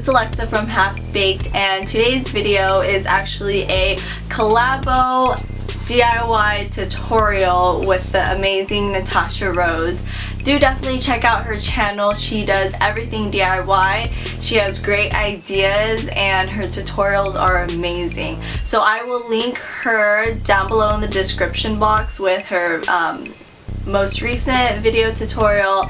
it's Alexa from Half Baked, and today's video is actually a collabo DIY tutorial with the amazing Nava Rose. Do definitely check out her channel. She does everything DIY. She has great ideas and her tutorials are amazing. So I will link her down below in the description box with her most recent video tutorial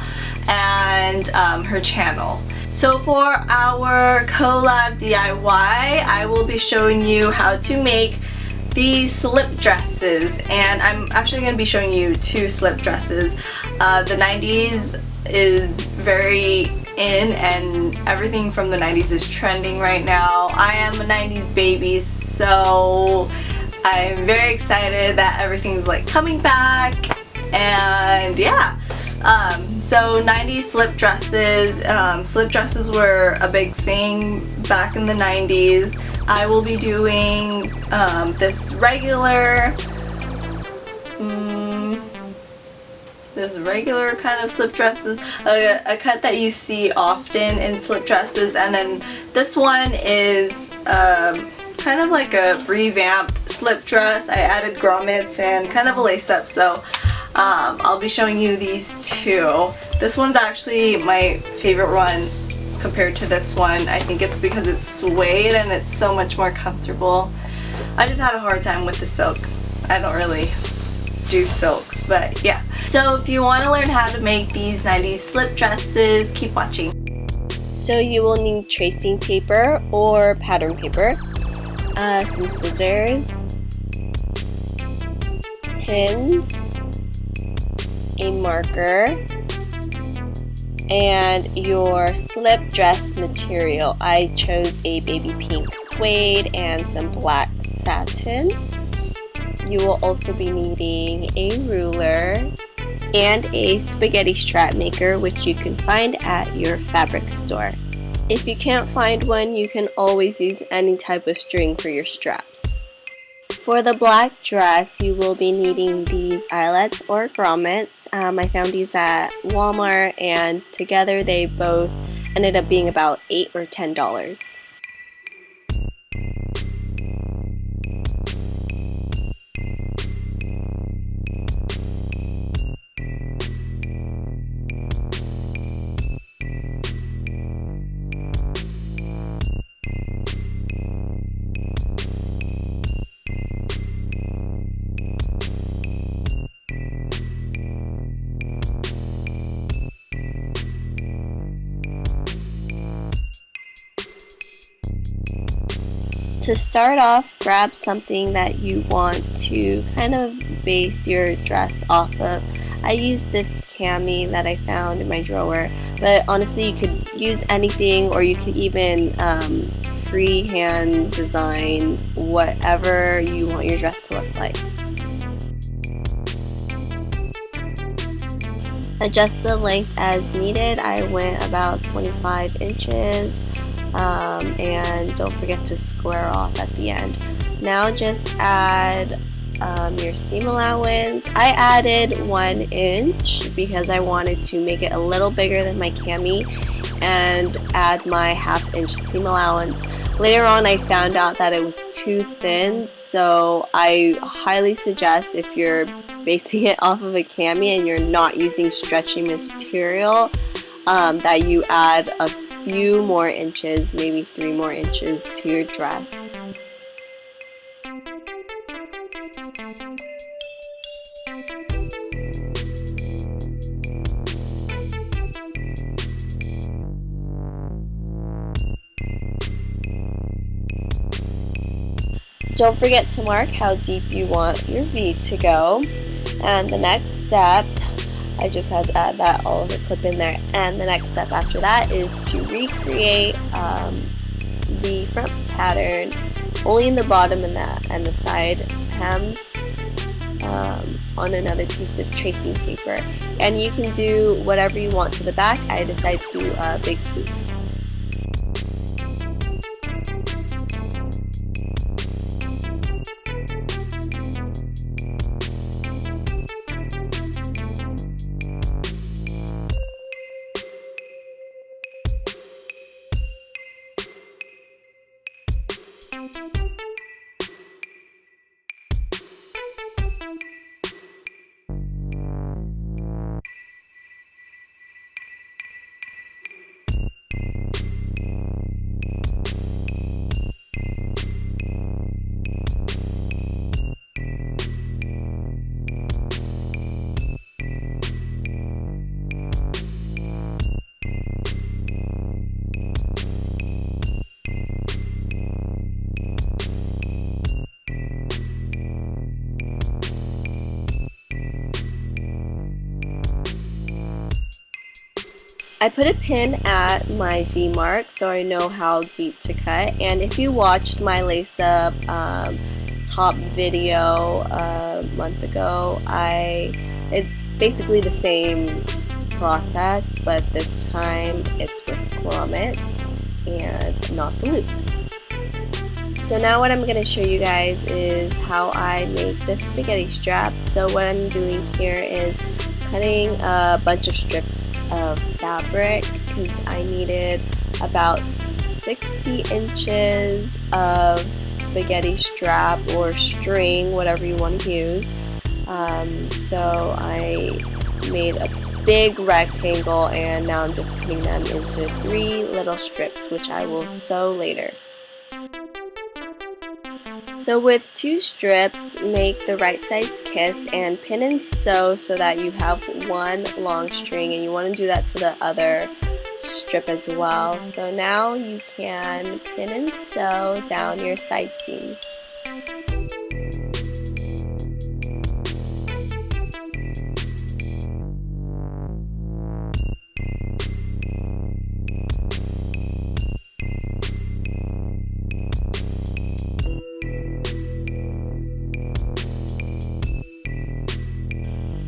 and her channel. So for our collab DIY, I will be showing you how to make these slip dresses, and I'm actually going to be showing you two slip dresses. The 90s is very in and everything from the 90s is trending right now. I am a 90s baby, so I'm very excited that everything's like coming back, and yeah. So 90s slip dresses. Slip dresses were a big thing back in the 90s. I will be doing this regular kind of slip dresses, a cut that you see often in slip dresses, and then this one is kind of like a revamped slip dress. I added grommets and kind of a lace up, so I'll be showing you these two. This one's actually my favorite one compared to this one. I think it's because it's suede and it's so much more comfortable. I just had a hard time with the silk. I don't really do silks, but yeah. So if you want to learn how to make these 90s slip dresses, keep watching. So you will need tracing paper or pattern paper, some scissors, pins, a marker, and your slip dress material. I chose a baby pink suede and some black satin. You will also be needing a ruler and a spaghetti strap maker, which you can find at your fabric store. If you can't find one, you can always use any type of string for your straps. For the black dress, you will be needing these eyelets or grommets. I found these at Walmart, and together they both ended up being about $8 or $10. To start off, grab something that you want to kind of base your dress off of. I used this cami that I found in my drawer, but honestly you could use anything, or you could even freehand design whatever you want your dress to look like. Adjust the length as needed. I went about 25 inches. And don't forget to square off at the end. Now just add your seam allowance. I added 1 inch because I wanted to make it a little bigger than my cami, and add my 1/2 inch seam allowance. Later on I found out that it was too thin, so I highly suggest, if you're basing it off of a cami and you're not using stretchy material, that you add a few more inches, maybe 3 more inches to your dress. Don't forget to mark how deep you want your V to go. And the next step, I just had to add that all over clip in there, and the next step after that is to recreate the front pattern only in the bottom and the side hems on another piece of tracing paper, and you can do whatever you want to the back. I decided to do a big swoop. I put a pin at my V mark so I know how deep to cut, and if you watched my lace up top video a month ago, it's basically the same process, but this time it's with grommets and not the loops. So now what I'm going to show you guys is how I make the spaghetti strap. So what I'm doing here is cutting a bunch of strips of fabric because I needed about 60 inches of spaghetti strap or string, whatever you want to use. So I made a big rectangle, and now I'm just cutting them into 3 little strips, which I will sew later. So with 2 strips, make the right sides kiss and pin and sew so that you have 1 long string, and you want to do that to the other strip as well. So now you can pin and sew down your side seams.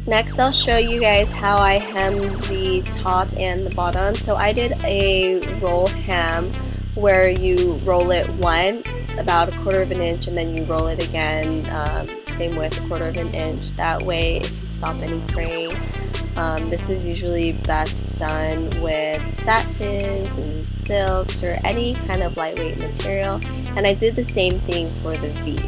Next, I'll show you guys how I hem the top and the bottom. So I did a roll hem where you roll it once, about 1/4 of an inch, and then you roll it again, same with 1/4 of an inch. That way it can stop any fraying. This is usually best done with satins and silks or any kind of lightweight material. And I did the same thing for the V.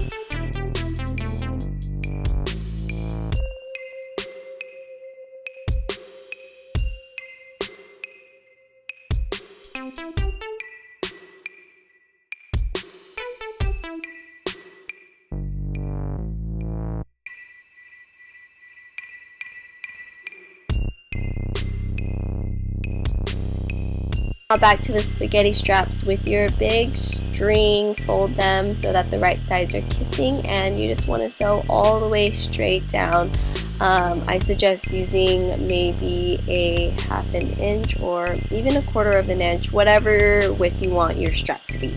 Now back to the spaghetti straps. With your big string, fold them so that the right sides are kissing, and you just want to sew all the way straight down. I suggest using maybe a 1/2 an inch or even 1/4 of an inch, whatever width you want your strap to be.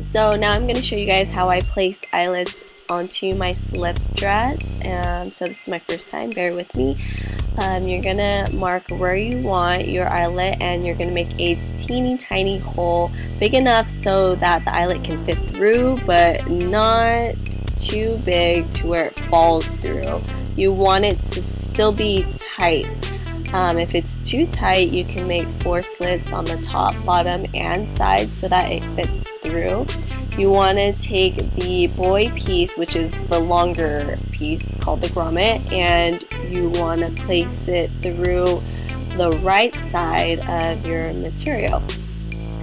So now I'm going to show you guys how I placed eyelets onto my slip dress. So this is my first time, bear with me. You're going to mark where you want your eyelet, and you're going to make a teeny tiny hole, big enough so that the eyelet can fit through, but not too big to where it falls through. You want it to still be tight. If it's too tight, you can make 4 slits on the top, bottom, and side so that it fits through. You want to take the boy piece, which is the longer piece called the grommet, and you want to place it through the right side of your material.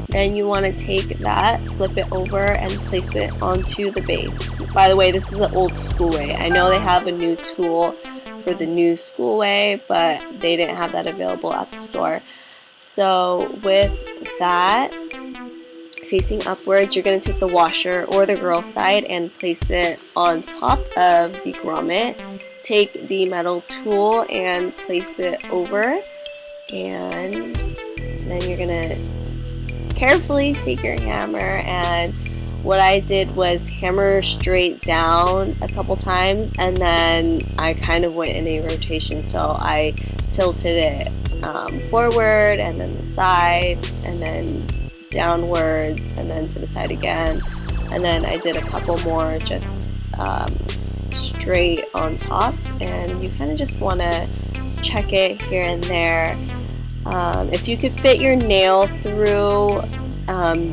Then you want to take that, flip it over, and place it onto the base. By the way, this is the old school way. I know they have a new tool for the new school way, but they didn't have that available at the store. So with that, facing upwards, you're going to take the washer or the girl side and place it on top of the grommet. Take the metal tool and place it over, and then you're going to carefully take your hammer, and what I did was hammer straight down a couple times, and then I kind of went in a rotation, so I tilted it forward and then the side and then downwards and then to the side again, and then I did a couple more just straight on top, and you kind of just want to check it here and there. If you could fit your nail through,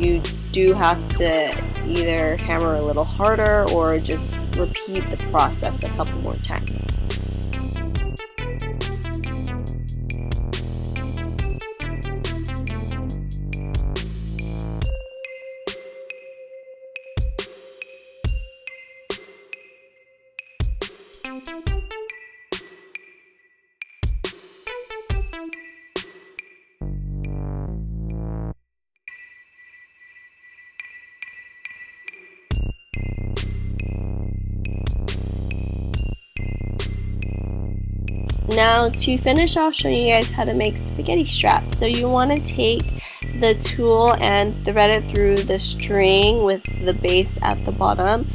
you do have to either hammer a little harder or just repeat the process a couple more times. Now to finish off showing you guys how to make spaghetti straps. So you want to take the tool and thread it through the string with the base at the bottom,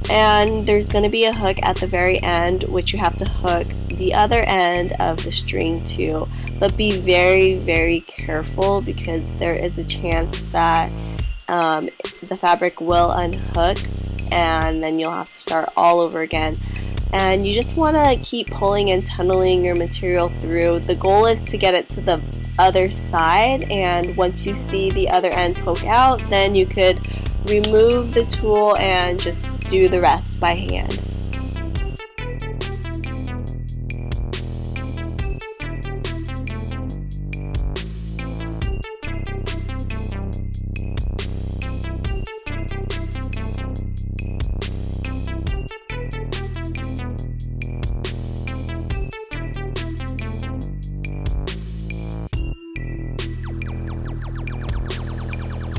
and there's going to be a hook at the very end which you have to hook the other end of the string to, but be very careful because there is a chance that the fabric will unhook and then you'll have to start all over again. And you just want to keep pulling and tunneling your material through. The goal is to get it to the other side, and once you see the other end poke out, then you could remove the tool and just do the rest by hand.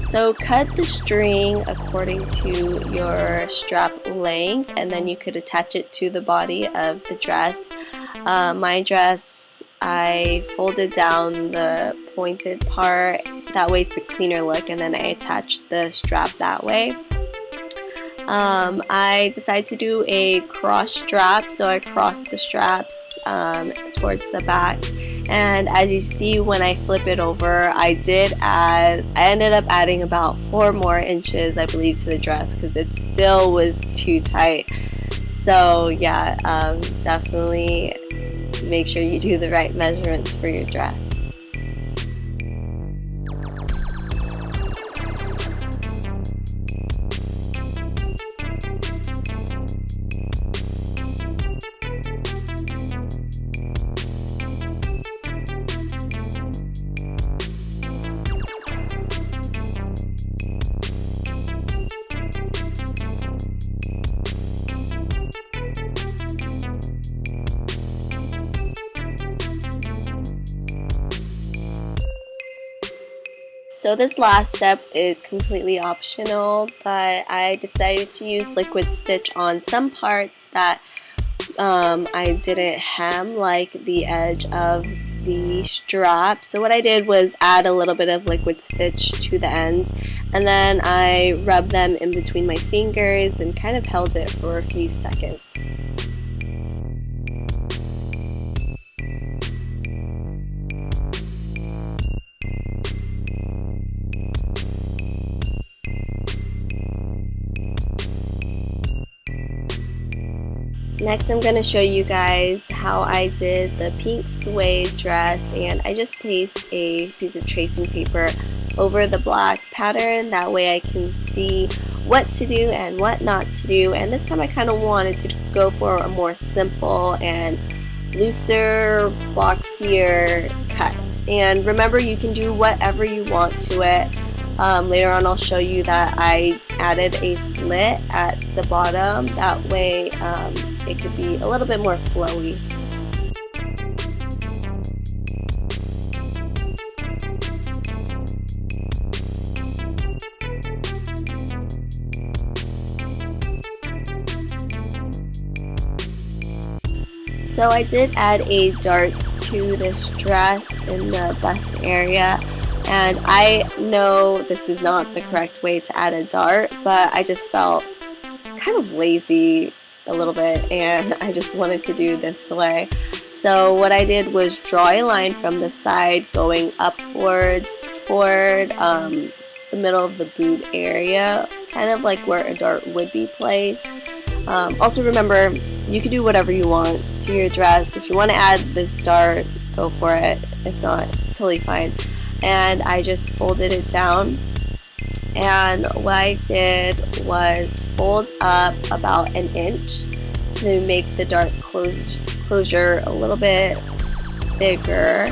So cut the string according to your strap length, and then you could attach it to the body of the dress. My dress, I folded down the pointed part, that way it's a cleaner look, and then I attached the strap that way. I decided to do a cross strap, so I crossed the straps towards the back, and as you see when I flip it over, I ended up adding about 4 more inches, I believe, to the dress because it still was too tight. So yeah, definitely make sure you do the right measurements for your dress. So this last step is completely optional, but I decided to use liquid stitch on some parts that I didn't hem, like the edge of the strap. So what I did was add a little bit of liquid stitch to the ends, and then I rubbed them in between my fingers and kind of held it for a few seconds. Next, I'm going to show you guys how I did the pink suede dress, and I just placed a piece of tracing paper over the black pattern, that way I can see what to do and what not to do. And this time I kind of wanted to go for a more simple and looser, boxier cut. And remember, you can do whatever you want to it. Later on I'll show you that I added a slit at the bottom, that way it could be a little bit more flowy. So I did add a dart to this dress in the bust area, and I know this is not the correct way to add a dart, but I just felt kind of lazy a little bit and I just wanted to do this way. So what I did was draw a line from the side going upwards toward the middle of the boot area, kind of like where a dart would be placed. Also remember, you can do whatever you want to your dress. If you want to add this dart, go for it. If not, it's totally fine. And I just folded it down. And what I did was fold up about 1 inch to make the dart closure a little bit bigger.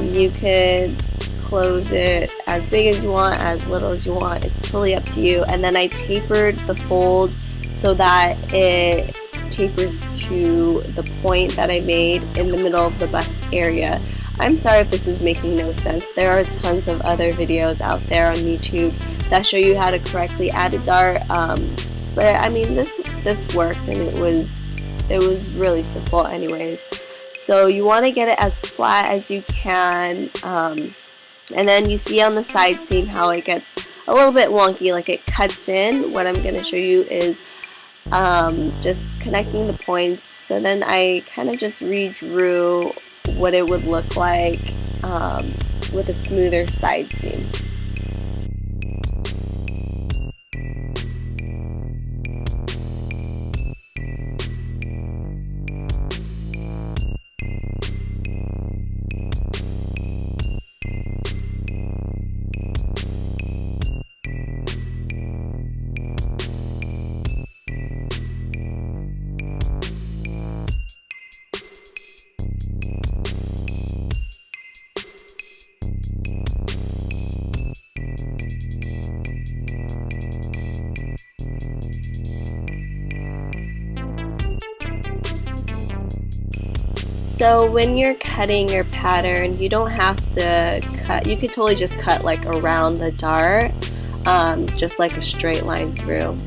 You could close it as big as you want, as little as you want. It's totally up to you. And then I tapered the fold so that it tapers to the point that I made in the middle of the bust area. I'm sorry if this is making no sense. There are tons of other videos out there on YouTube that show you how to correctly add a dart. But I mean, this worked, and it was really simple anyways. So you want to get it as flat as you can, and then you see on the side seam how it gets a little bit wonky, like it cuts in. What I'm going to show you is just connecting the points. So then I kind of just redrew what it would look like with a smoother side seam. So when you're cutting your pattern, you don't have to cut, you could totally just cut like around the dart, just like a straight line through.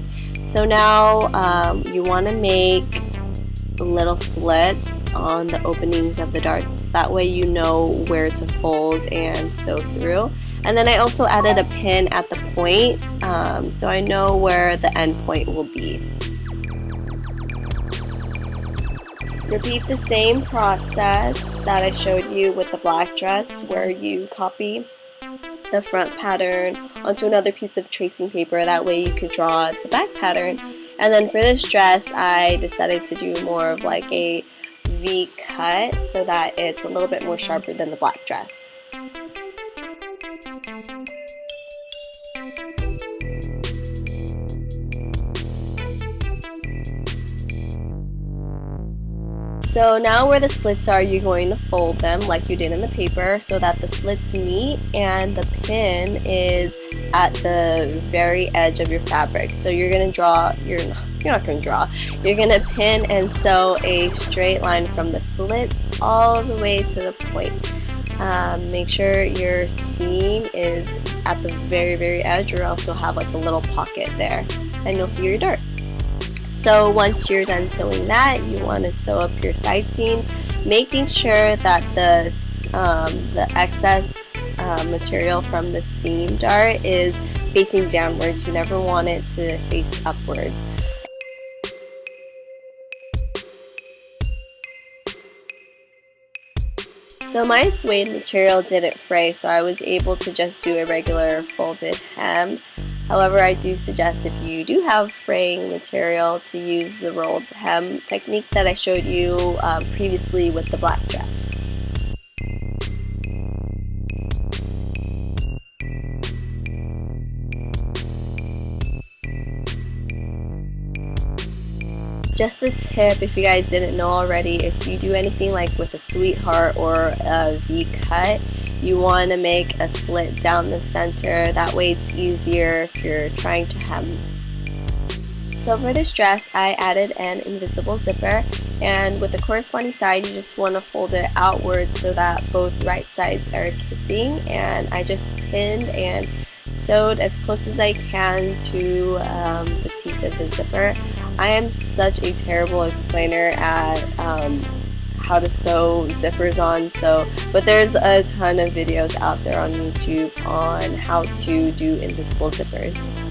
So now you want to make little slits on the openings of the darts. That way you know where to fold and sew through. And then I also added a pin at the point, so I know where the end point will be. Repeat the same process that I showed you with the black dress, where you copy the front pattern onto another piece of tracing paper. That way you could draw the back pattern. And then for this dress, I decided to do more of like a V cut so that it's a little bit more sharper than the black dress. So now where the slits are, you're going to fold them like you did in the paper so that the slits meet and the pin is at the very edge of your fabric. So you're going to draw, you're not going to draw, you're going to pin and sew a straight line from the slits all the way to the point. Make sure your seam is at the very, very edge, or else you'll have like a little pocket there and you'll see your dart. So once you're done sewing that, you want to sew up your side seams, making sure that the excess material from the seam dart is facing downwards. You never want it to face upwards. So my suede material didn't fray, so I was able to just do a regular folded hem. However, I do suggest if you do have fraying material to use the rolled hem technique that I showed you previously with the black dress. Just a tip, if you guys didn't know already, if you do anything like with a sweetheart or a V-cut, you want to make a slit down the center. That way it's easier if you're trying to hem. So for this dress, I added an invisible zipper, and with the corresponding side, you just want to fold it outward so that both right sides are kissing, and I just pinned and sewed as close as I can to the teeth of the zipper. I am such a terrible explainer at how to sew zippers on, but there's a ton of videos out there on YouTube on how to do invisible zippers.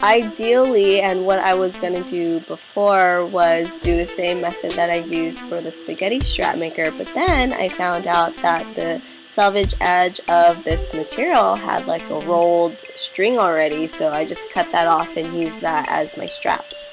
Ideally, and what I was going to do before was do the same method that I used for the spaghetti strap maker, but then I found out that the selvage edge of this material had like a rolled string already, so I just cut that off and used that as my straps.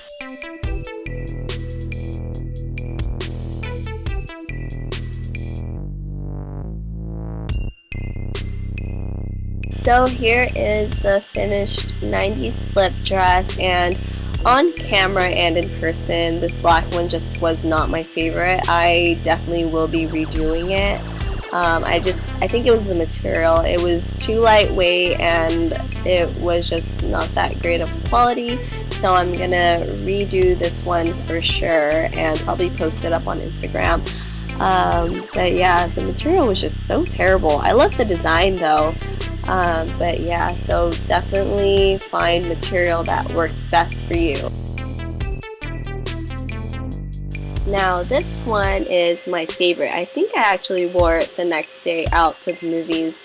So here is the finished 90s slip dress, and on camera and in person this black one just was not my favorite. I definitely will be redoing it. I think it was the material. It was too lightweight and it was just not that great of quality, so I'm gonna redo this one for sure and probably post it up on Instagram. But yeah, the material was just so terrible. I love the design though. But yeah, so definitely find material that works best for you. Now this one is my favorite. I think I actually wore it the next day out to the movies.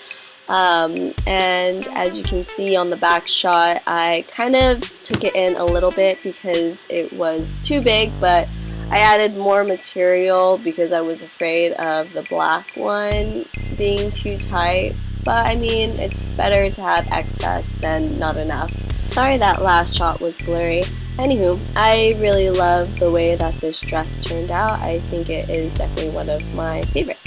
And as you can see on the back shot, I kind of took it in a little bit because it was too big, but I added more material because I was afraid of the black one being too tight. But I mean, it's better to have excess than not enough. Sorry that last shot was blurry. Anywho, I really love the way that this dress turned out. I think it is definitely one of my favorites.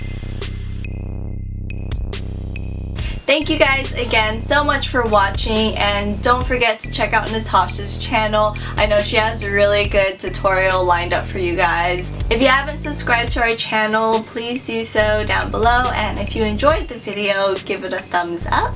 Thank you guys again so much for watching, and don't forget to check out Natasha's channel. I know she has a really good tutorial lined up for you guys. If you haven't subscribed to our channel, please do so down below, and if you enjoyed the video, give it a thumbs up.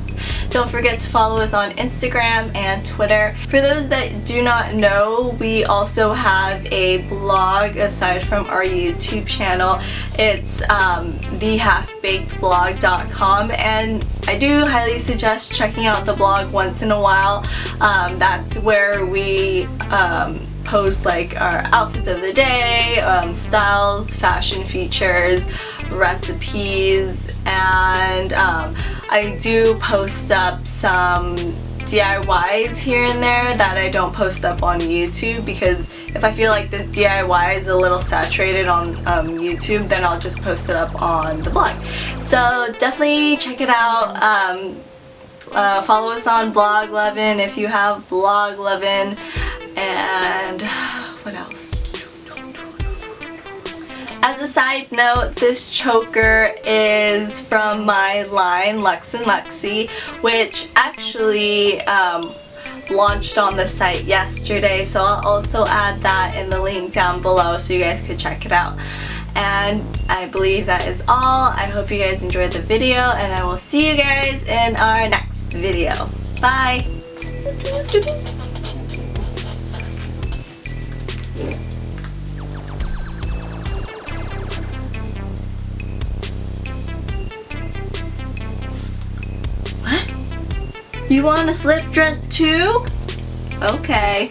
Don't forget to follow us on Instagram and Twitter. For those that do not know, we also have a blog aside from our YouTube channel. It's thehalfbakedblog.com, and I do highly suggest checking out the blog once in a while. That's where we post like our outfits of the day, styles, fashion features, recipes, and I do post up some DIYs here and there that I don't post up on YouTube, because if I feel like this DIY is a little saturated on YouTube, then I'll just post it up on the blog. So definitely check it out. Follow us on Bloglovin if you have Bloglovin, and what else? As a side note, this choker is from my line Luxe and Lexie, which actually launched on the site yesterday, so I'll also add that in the link down below so you guys could check it out. And I believe that is all. I hope you guys enjoyed the video, and I will see you guys in our next video. Bye! You want a slip dress too? Okay.